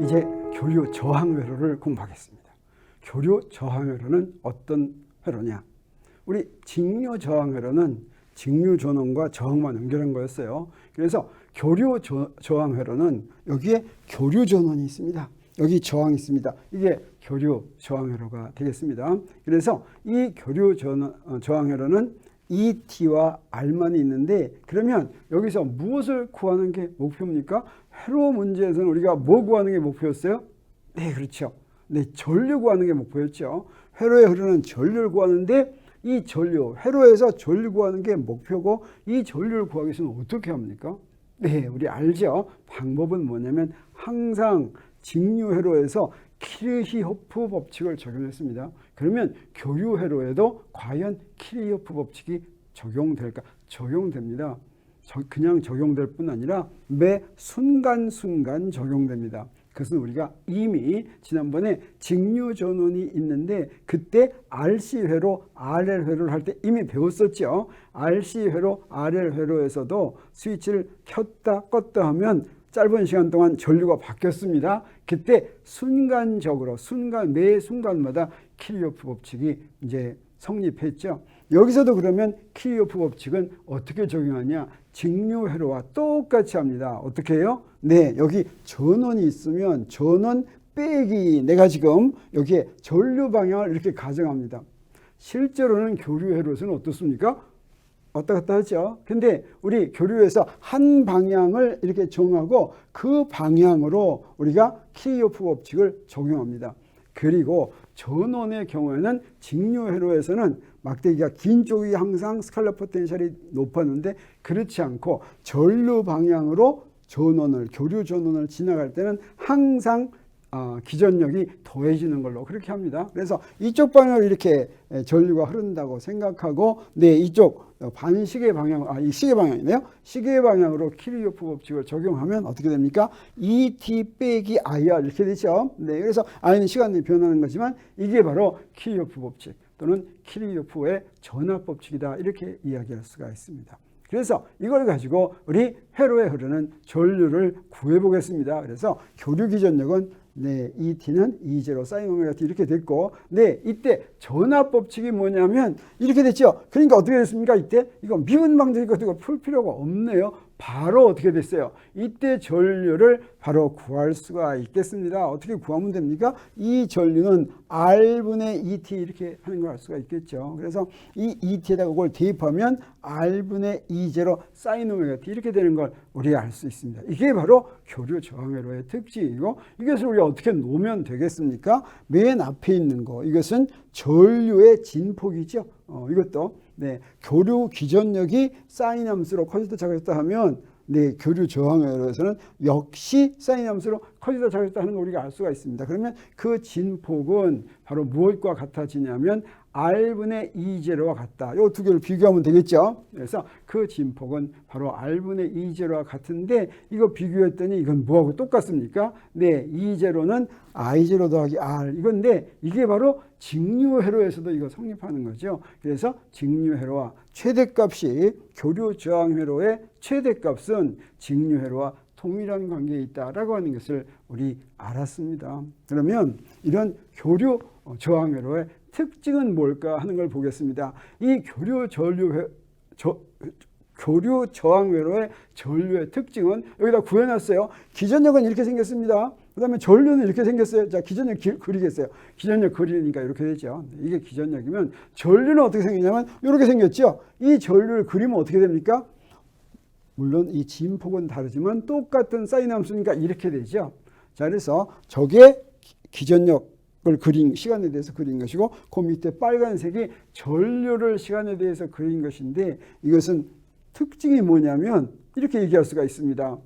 이제 교류 저항 회로를 공부하겠습니다. 교류 저항 회로는 어떤 회로냐? 우리 직류 저항 회로는 직류 전원과 저항만 연결한 거였어요. 그래서 교류 저항 회로는 여기에 교류 전원이 있습니다. 여기 저항이 있습니다. 이게 교류 저항 회로가 되겠습니다. 그래서 이 교류 저항 회로는 ET와 R만이 있는데, 그러면 여기서 무엇을 구하는 게 목표입니까? 회로 문제에서는 우리가 뭐 구하는 게 목표였어요? 네, 그렇죠. 네, 전류 구하는 게 목표였죠. 회로에 흐르는 전류를 구하는데, 이 전류, 회로에서 전류 구하는 게 목표고, 이 전류를 구하기 위해서는 어떻게 합니까? 네, 우리 알죠. 방법은 뭐냐면 항상 직류 회로에서 키르히호프 법칙을 적용했습니다. 그러면 교류 회로에도 과연 키르히호프 법칙이 적용될까? 적용됩니다. 그냥 적용될 뿐 아니라 매 순간순간 적용됩니다. 그것은 우리가 이미 지난번에 직류 전원이 있는데 그때 RC 회로, RL 회로를 할 때 이미 배웠었죠. RC 회로, RL 회로에서도 스위치를 켰다 껐다 하면 짧은 시간 동안 전류가 바뀌었습니다. 그때 순간적으로 매 순간마다 키르히호프 법칙이 이제 성립했죠. 여기서도 그러면 키르히호프 법칙은 어떻게 적용하냐? 직류 회로와 똑같이 합니다. 어떻게 해요? 네, 여기 전원이 있으면 전원 빼기, 내가 지금 여기에 전류 방향을 이렇게 가정합니다. 실제로는 교류 회로에서는 어떻습니까? 왔다 갔다 하죠. 근데 우리 교류에서 한 방향을 이렇게 정하고 그 방향으로 우리가 키르히호프 법칙을 적용합니다. 그리고 전원의 경우에는 직류 회로에서는 막대기가 긴 쪽이 항상 스칼렛 포텐셜이 높았는데, 그렇지 않고 전류 방향으로 교류 전원을 지나갈 때는 항상 기전력이 더해지는 걸로 그렇게 합니다. 그래서 이쪽 방향으로 이렇게 전류가 흐른다고 생각하고, 네, 이쪽 반시계 방향, 이 시계 방향이네요. 시계 방향으로 키르히호프 법칙을 적용하면 어떻게 됩니까? ET 빼기 IR 이렇게 되죠. 네, 그래서 I는 시간이 변하는 거지만 이게 바로 키르히호프 법칙 또는 키르히호프의 전압 법칙이다, 이렇게 이야기할 수가 있습니다. 그래서 이걸 가지고 우리 회로에 흐르는 전류를 구해 보겠습니다. 그래서 교류 기전력은 네, ET는 E0 사인 오메가 T 이렇게 됐고, 네, 이때 전압 법칙이 뭐냐면 이렇게 됐죠. 그러니까 어떻게 됐습니까? 이때 이거 미분방정식 같은 거 풀 필요가 없네요. 바로 어떻게 됐어요? 이때 전류를 바로 구할 수가 있겠습니다. 어떻게 구하면 됩니까? 이 전류는 R분의 ET 이렇게 하는 걸 알 수가 있겠죠. 그래서 이 ET에다가 그걸 대입하면 R분의 E0 사인 오메가 T 이렇게 되는 걸 우리가 알 수 있습니다. 이게 바로 교류 저항 회로의 특징이고, 이것을 우리가 어떻게 놓으면 되겠습니까? 맨 앞에 있는 거, 이것은 전류의 진폭이죠. 이것도 네, 교류 기전력이 사인 함수로 커졌다 작아졌다 하면, 네, 교류 저항 회로에서는 역시 사인 함수로 커졌다 작아졌다 하는 걸 우리가 알 수가 있습니다. 그러면 그 진폭은 바로 무엇과 같아지냐면 R분의 E0와 같다. 이 두 개를 비교하면 되겠죠. 그래서 그 진폭은 바로 R분의 E0와 같은데, 이거 비교했더니 이건 뭐하고 똑같습니까? 네, E0는 I0 더하기 R 이건데, 이게 바로 직류 회로에서도 이거 성립하는 거죠. 그래서 직류 회로와 최대값이 교류 저항 회로의 최대값은 직류 회로와 동일한 관계에 있다라고 하는 것을 우리 알았습니다. 그러면 이런 교류 저항 회로의 특징은 뭘까 하는 걸 보겠습니다. 이 교류 저항 회로의 전류의 특징은 여기다 구해놨어요. 기전력은 이렇게 생겼습니다. 그 다음에 전류는 이렇게 생겼어요. 자, 기전력 그리겠어요. 기전력 그리니까 이렇게 되죠. 이게 기전력이면 전류는 어떻게 생기냐면 이렇게 생겼죠. 이 전류를 그리면 어떻게 됩니까? 물론 이 진폭은 다르지만 똑같은 사인 함수니까 이렇게 되죠. 자, 그래서 저게 기전력을 그린, 시간에 대해서 그린 것이고, 그 밑에 빨간색이 전류를 시간에 대해서 그린 것인데, 이것은 특징이 뭐냐면 이렇게 얘기할 수가 있습니다.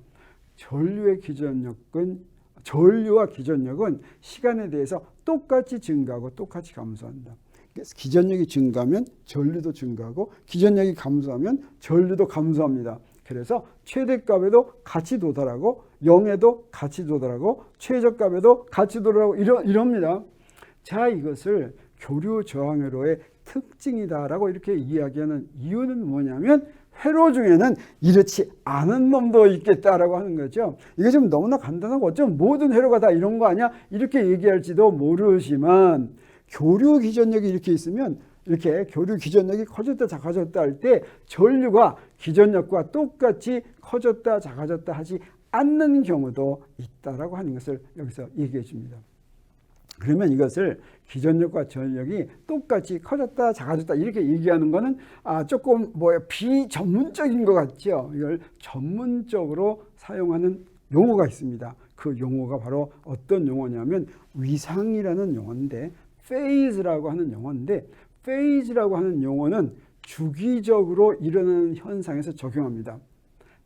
전류와 기전력은 시간에 대해서 똑같이 증가하고 똑같이 감소한다. 기전력이 증가하면 전류도 증가하고, 기전력이 감소하면 전류도 감소합니다. 그래서 최대값에도 같이 도달하고 0에도 같이 도달하고 최저값에도 같이 도달하고 이럽니다. 자, 이것을 교류 저항 회로의 특징이다라고 이렇게 이야기하는 이유는 뭐냐면 회로 중에는 이렇지 않은 놈도 있겠다라고 하는 거죠. 이게 좀 너무나 간단하고 어쩌면 모든 회로가 다 이런 거 아니야? 이렇게 얘기할지도 모르지만 교류 기전력이 이렇게 있으면 이렇게 교류 기전력이 커졌다 작아졌다 할 때 전류가 기전력과 똑같이 커졌다 작아졌다 하지 않는 경우도 있다라고 하는 것을 여기서 얘기해 줍니다. 그러면 이것을 기전력과 전력이 똑같이 커졌다 작아졌다 이렇게 얘기하는 거는 조금 비전문적인 것 같죠. 이걸 전문적으로 사용하는 용어가 있습니다. 그 용어가 바로 어떤 용어냐면 위상이라는 용어인데 페이즈라고 하는 용어인데 페이즈라고 하는 용어는 주기적으로 일어나는 현상에서 적용합니다.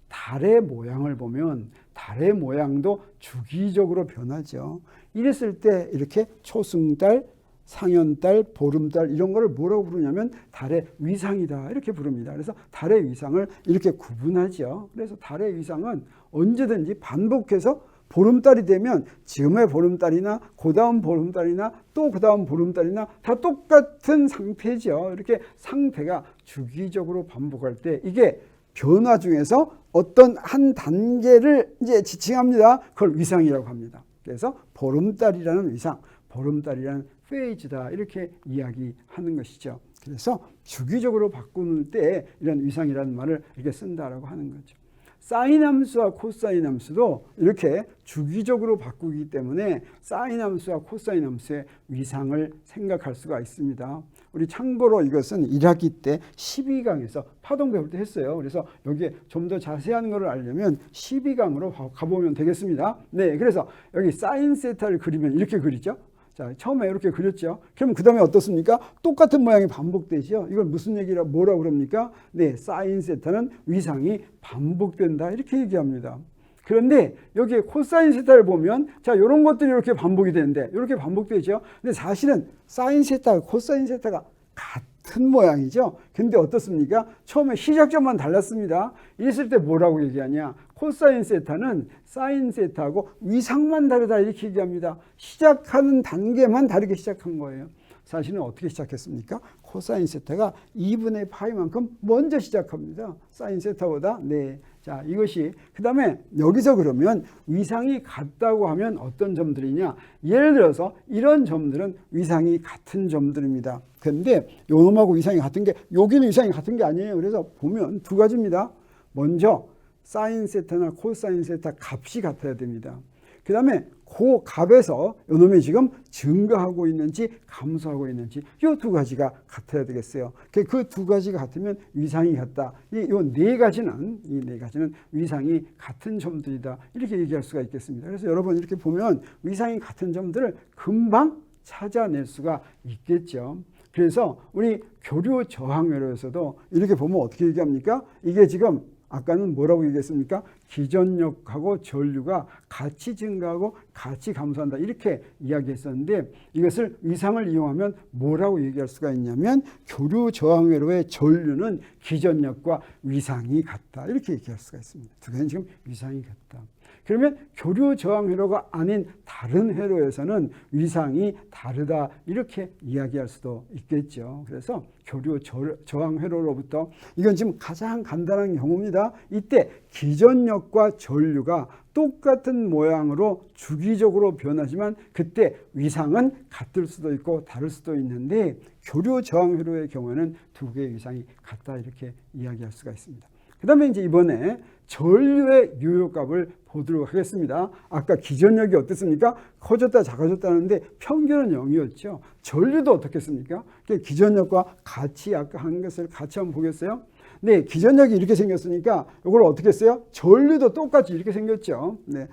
달의 모양을 보면 달의 모양도 주기적으로 변하죠. 이랬을 때 이렇게 초승달, 상현달, 보름달 이런 거를 뭐라고 부르냐면 달의 위상이다 이렇게 부릅니다. 그래서 달의 위상을 이렇게 구분하죠. 그래서 달의 위상은 언제든지 반복해서 보름달이 되면 지금의 보름달이나 그 다음 보름달이나 또 그 다음 보름달이나 다 똑같은 상태죠. 이렇게 상태가 주기적으로 반복할 때 이게 변화 중에서 어떤 한 단계를 이제 지칭합니다. 그걸 위상이라고 합니다. 그래서 보름달이라는 위상, 보름달이라는 페이즈다 이렇게 이야기하는 것이죠. 그래서 주기적으로 바꾸는 때 이런 위상이라는 말을 이렇게 쓴다라고 하는 거죠. 사인 함수와 코사인 함수도 이렇게 주기적으로 바꾸기 때문에 사인 함수와 코사인 함수의 위상을 생각할 수가 있습니다. 우리 참고로 이것은 1학기 때 12강에서 파동 배울 때 했어요. 그래서 여기에 좀 더 자세한 것을 알려면 12강으로 가보면 되겠습니다. 네, 그래서 여기 사인 세타를 그리면 이렇게 그리죠. 자, 처음에 이렇게 그렸죠. 그럼 그 다음에 어떻습니까? 똑같은 모양이 반복되죠. 이걸 무슨 얘기라 뭐라고 그럽니까? 네, 사인 세타는 위상이 반복된다 이렇게 얘기합니다. 그런데 여기에 코사인 세타를 보면 자, 이런 것들이 이렇게 반복이 되는데 이렇게 반복되죠. 근데 사실은 사인 세타와 코사인 세타가 같은 모양이죠. 근데 어떻습니까? 처음에 시작점만 달랐습니다. 이랬을 때 뭐라고 얘기하냐? 코사인 세타는 사인 세타하고 위상만 다르다 이렇게 얘기합니다. 시작하는 단계만 다르게 시작한 거예요. 사실은 어떻게 시작했습니까? 코사인 세타가 2분의 파이만큼 먼저 시작합니다. 사인 세타보다. 네. 자, 이것이 그 다음에 여기서 그러면 위상이 같다고 하면 어떤 점들이냐? 예를 들어서 이런 점들은 위상이 같은 점들입니다. 그런데 요놈하고 위상이 같은 게 여기는 위상이 같은 게 아니에요. 그래서 보면 두 가지입니다. 먼저 사인 세타나 코사인 세타 값이 같아야 됩니다. 그 다음에 그 값에서 이놈이 지금 증가하고 있는지 감소하고 있는지 이 두 가지가 같아야 되겠어요. 그 두 가지가 같으면 위상이 같다. 이 네 가지는 위상이 같은 점들이다. 이렇게 얘기할 수가 있겠습니다. 그래서 여러분 이렇게 보면 위상이 같은 점들을 금방 찾아낼 수가 있겠죠. 그래서 우리 교류 저항회로에서도 이렇게 보면 어떻게 얘기합니까? 이게 지금 아까는 뭐라고 얘기했습니까? 기전력하고 전류가 같이 증가하고 같이 감소한다 이렇게 이야기했었는데 이것을 위상을 이용하면 뭐라고 얘기할 수가 있냐면 교류 저항회로의 전류는 기전력과 위상이 같다 이렇게 얘기할 수가 있습니다. 두 개는 지금 위상이 같다. 그러면 교류 저항 회로가 아닌 다른 회로에서는 위상이 다르다 이렇게 이야기할 수도 있겠죠. 그래서 교류 저항 회로로부터 이건 지금 가장 간단한 경우입니다. 이때 기전력과 전류가 똑같은 모양으로 주기적으로 변하지만 그때 위상은 같을 수도 있고 다를 수도 있는데 교류 저항 회로의 경우에는 두 개의 위상이 같다 이렇게 이야기할 수가 있습니다. 그 다음에 이제 이번에 전류의 유효값을 보도록 하겠습니다. 아까 기전력이 어땠습니까? 커졌다 작아졌다는데 평균은 0이었죠. 전류도 어떻겠습니까? 기전력과 같이 아까 한 것을 같이 한번 보겠어요? 네, 기전력이 이렇게 생겼으니까 이걸 어떻게 했어요? 전류도 똑같이 이렇게 생겼죠. 네,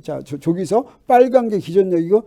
자, 저기서 빨간 게 기전력이고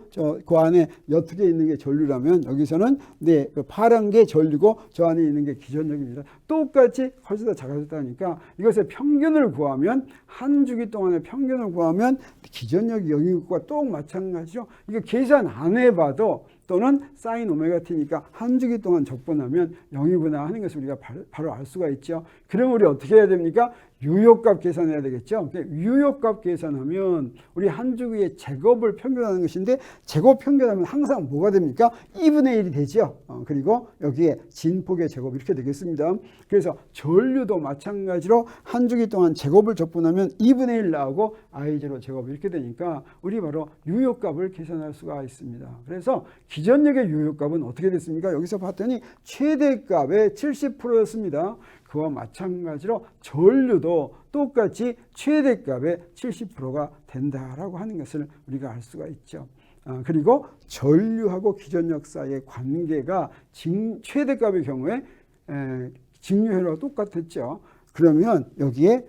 그 안에 옅게 있는 게 전류라면 여기서는 네, 그 파란 게 전류고 저 안에 있는 게 기전력입니다. 똑같이 커졌다 작아졌다 하니까 이것의 평균을 구하면 한 주기 동안의 평균을 구하면 기전력이 0인 것과 똑 마찬가지죠. 이거 계산 안 해봐도 또는 사인 오메가 t니까 한 주기 동안 적분하면 0이구나 하는 것을 우리가 바로 알 수가 있죠. 그럼 우리 어떻게 해야 됩니까? 유효값 계산해야 되겠죠. 유효값 계산하면 우리 한 주기의 제곱을 평균하는 것인데 제곱 평균하면 항상 뭐가 됩니까? 2분의 1이 되죠. 그리고 여기에 진폭의 제곱 이렇게 되겠습니다. 그래서 전류도 마찬가지로 한 주기 동안 제곱을 적분하면 2분의 1 나오고 I0 제곱 이렇게 되니까 우리 바로 유효값을 계산할 수가 있습니다. 그래서 기전력의 유효값은 어떻게 됐습니까? 여기서 봤더니 최대값의 70%였습니다. 그와 마찬가지로 전류도 똑같이 최대값의 70%가 된다라고 하는 것을 우리가 알 수가 있죠. 그리고 전류하고 기전력 사이의 관계가 최대값의 경우에 직류회로와 똑같았죠. 그러면 여기에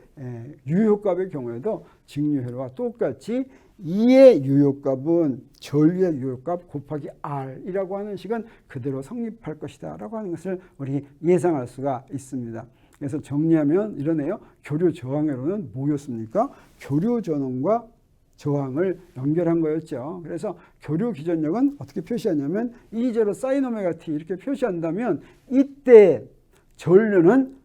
유효값의 경우에도 직류회로와 똑같이 2의 유효값은 전류의 유효값 곱하기 R이라고 하는 식은 그대로 성립할 것이다 라고 하는 것을 우리 예상할 수가 있습니다. 그래서 정리하면 이러네요. 교류 저항회로는 뭐였습니까? 교류 전원과 저항을 연결한 거였죠. 그래서 교류 기전력은 어떻게 표시하냐면 E0 사인 오메가 t 이렇게 표시한다면 이때 전류는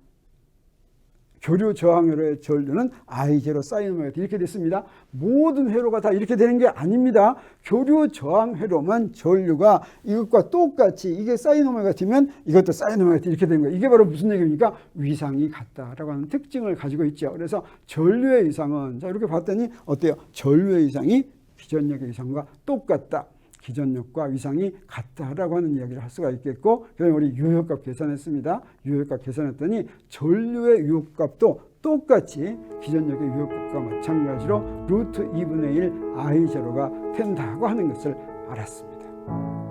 교류 저항회로의 전류는 I0 사인 오메가 t 이렇게 됐습니다. 모든 회로가 다 이렇게 되는 게 아닙니다. 교류 저항 회로만 전류가 이것과 똑같이 이게 사인 오메가 t면 이것도 사인 오메가 t 이렇게 되는 거예요. 이게 바로 무슨 얘기입니까? 위상이 같다라고 하는 특징을 가지고 있죠. 그래서 전류의 위상은 자 이렇게 봤더니 어때요? 전류의 위상이 기전력의 위상과 똑같다. 기전력과 위상이 같다라고 하는 이야기를 할 수가 있겠고, 그다음에 우리 유효값 계산했습니다. 유효값 계산했더니 전류의 유효값도 똑같이 기전력의 유효값과 마찬가지로 루트 2분의 1 I0가 된다고 하는 것을 알았습니다.